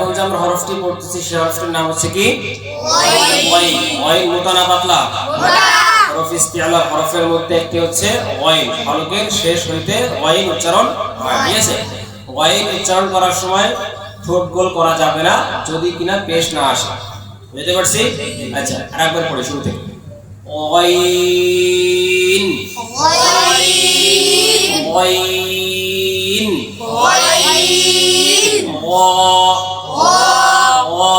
এখন যে আমরা হরফটি পড়তেছি সেই হরফটির নাম হচ্ছে কি ওয়াইন। ওয়াইন মোটা না পাতলা? হরফ ইস্তিআলা হরফের মধ্যে একটি হচ্ছে ওয়াইন, হলকের শেষ হইতে ওয়াইন উচ্চারণ হয়। ঠিক আছে, ওয়াইন উচ্চারণ করার সময় ঠোঁট গোল করা যাবে না যদি কিনা পেশ না আসে। বুঝতে পারছি? আচ্ছা, আরেকবার পড়ি শুরু থেকে। ওয়াইন ওয়াইন ওয়াইন ওয়া ওয়া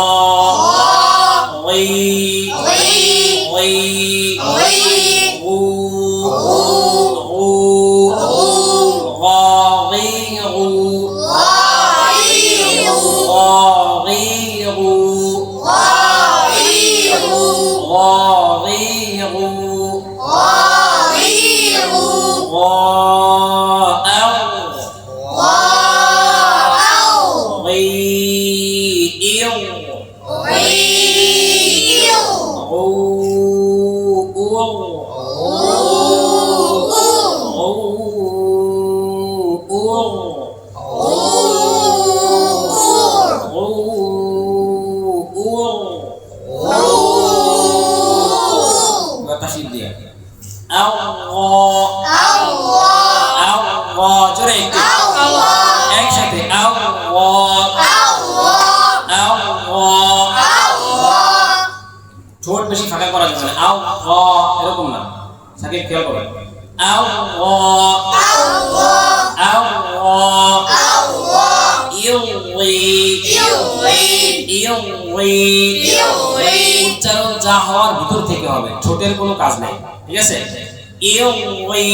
ওয়াই ওয়াই ও ও غاغير غاغير ঠোঁট বেশি ফাঁকা করা যাবে না, আও গ এরকম না, সাকিব খেয়াল করো, আও গ আও গ ইউই উচ্চারণ যা হওয়ার ভিতর থেকে হবে, ঠোঁটের কোনো কাজ নেই। ঠিক আছে, ইউই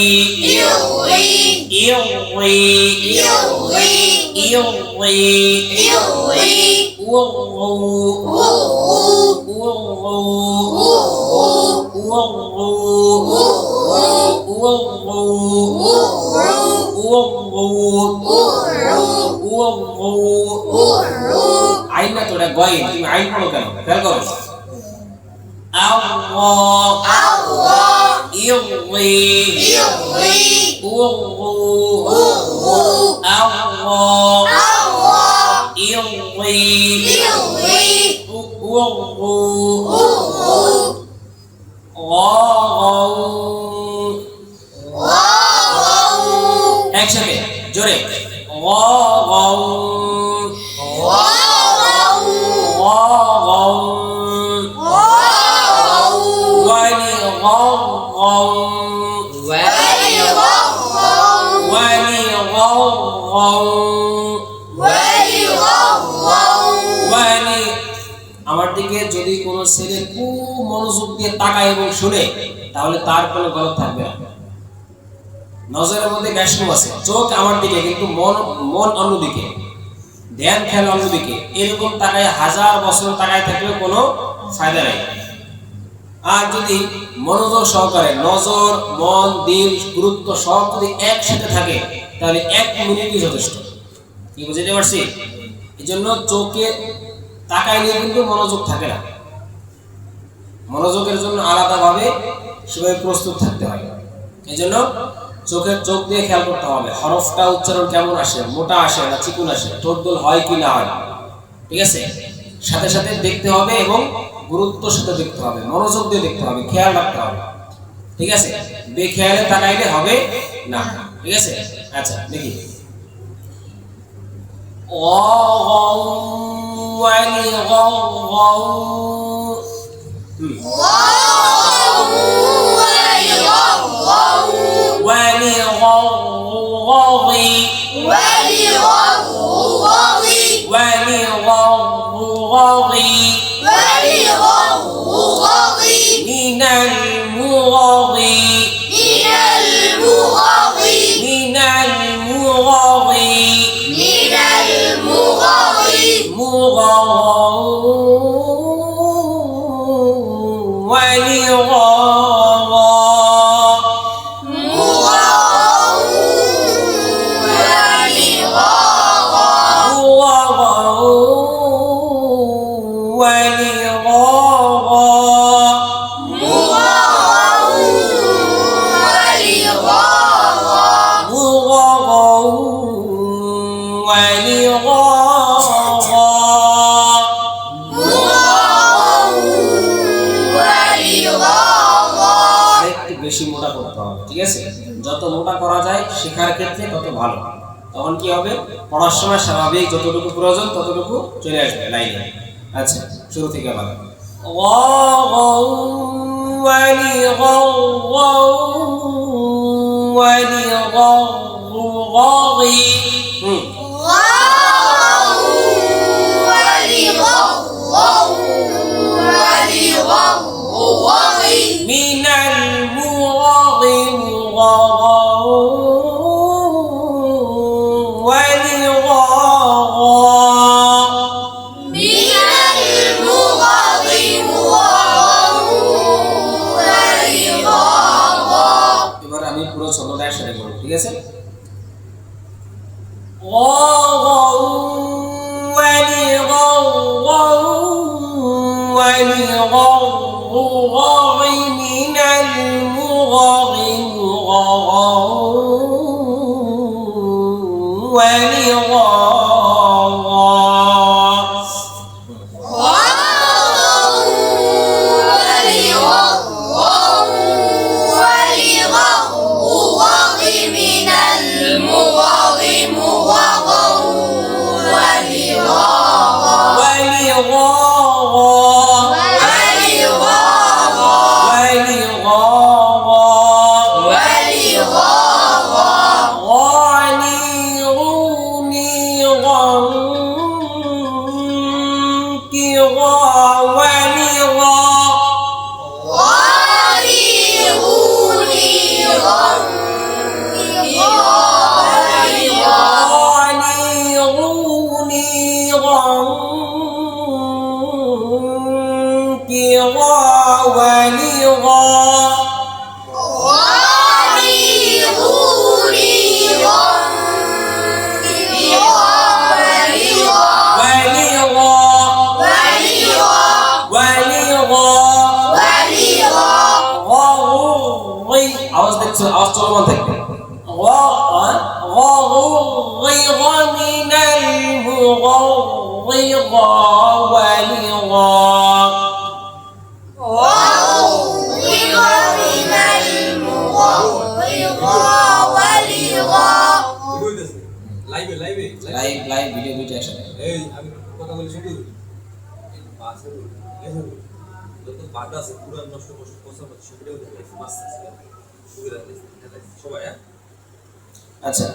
ইউই ইউই ইউই ইউই ও আইন না তোরা গয়, তুমি আইন পড়ো কেন? খেয়াল করো, আল্লাহ আল্লাহ ইউই ইউই আল্লাহ আল্লাহ ইউই ইউই একসাথে জোরে আমার দিকে যদি কোনো ছেলে খুব মনোযোগ দিয়ে তাকায় এবং শুনে, তাহলে তার কোনো গলত থাকবে না। নজরের মধ্যে গ্যাসম আছে, চোখ আমার দিকে কিন্তু মন অন্যদিকে, ধ্যান খেয়াল অন্যদিকে, এরকম তাকায় হাজার বছর তাকায় থাকলেও কোনো ফায়দা নেই। আর যদি মনোযোগ সহকারে নজর, মন, দিল, গুরুত্ব সব যদি একসাথে থাকে, তাহলে 1 মিনিটই যথেষ্ট। কি বুঝতে পারছি? এই জন্য চোখে তাকাইলে কিন্তু মনোযোগ থাকে না, মনোযোগের জন্য আলাদাভাবে সেভাবে প্রস্তুত থাকতে হয়। এই জন্য চোখ দিয়ে খেয়াল করতে হবে হরফটা উচ্চারণ কেমন আসে, মোটা আসে না চিকুন আসে, ঠোঁট গোল হয় কি না হয়। ঠিক আছে, সাথে সাথে দেখতে হবে এবং গুরুত্বের সাথে দেখতে হবে, মনোযোগ দিয়ে দেখতে হবে, খেয়াল রাখতে হবে। ঠিক আছে, বেখেয়ালে তাকাইলে হবে না। ঠিক আছে, আচ্ছা দেখি, আছে? যত মোটা করা যায় শেখার ক্ষেত্রে তত ভালো। তখন কি হবে, পড়ার সময় স্বাভাবিক যতটুকু প্রয়োজন ততটুকু চলে আসবে লাইনে। আচ্ছা, শুরু থেকে আবার من المغض এবার আমি পুরো ছন্দটা একসাথে বলবো, ঠিক আছে? من المغض আওয়াজ দেখছো, আওয়াজ চলমান থাকবে। লাইভ ভিডিও দুইটা একসাথে। এই আমি কথা বলি শুধু পাশে যত বাটা আছে পুরো নষ্ট নষ্ট কথা বলছি সেটাও দেখছি মাছ আছে সুবিধা আছে সবাই। আচ্ছা,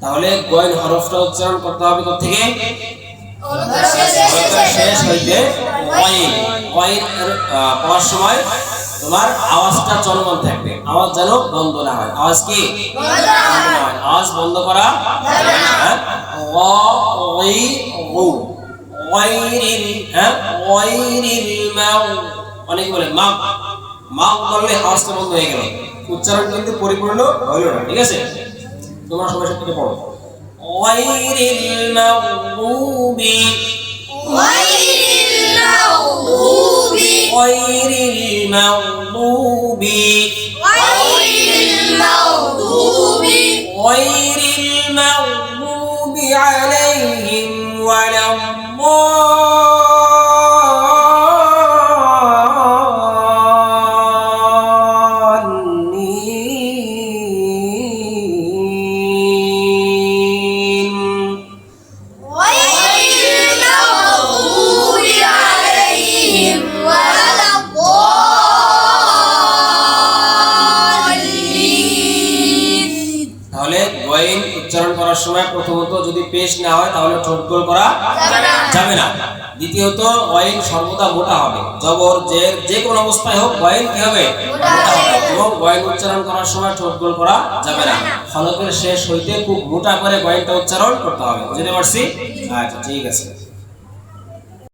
তাহলে গয়েন হরফটা উচ্চারণ করতে হবে কোথা থেকে? শেষ হইতে পড়ার সময় তোমার আওয়াজটা চলমান থাকবে, আওয়াজ যেন বন্ধ না হয়। আওয়াজ কি আওয়াজ বন্ধ করা যাবে না। অনেক বলে মাগ মাগ বললে আওয়াজটা বন্ধ হয়ে গেল, উচ্চারণ কিন্তু পরিপূর্ণ হইল না, ঠিক আছে? তোমরা সবাই সাথে পড়ো। গায়রিল মাগদুবি আলাইহিম ওয়ালাদ তাহলে গয়েন উচ্চারণ করার সময় প্রথমত যদি পেশ না হয় তাহলে ঠোঁট গোল করা যাবে না। দ্বিতীয়ত গয়েন সর্বদা মোটা হবে, জবর জের যে কোনো অবস্থায় হোক গয়েন কি হবে, মোটা হবে। এবং গয়েন উচ্চারণ করার সময় ঠোঁট গোল করা যাবে না, হলকের শেষ হইতে খুব মোটা করে গয়েনটা উচ্চারণ করতে হবে। বুঝতে পারছি? আচ্ছা ঠিক আছে।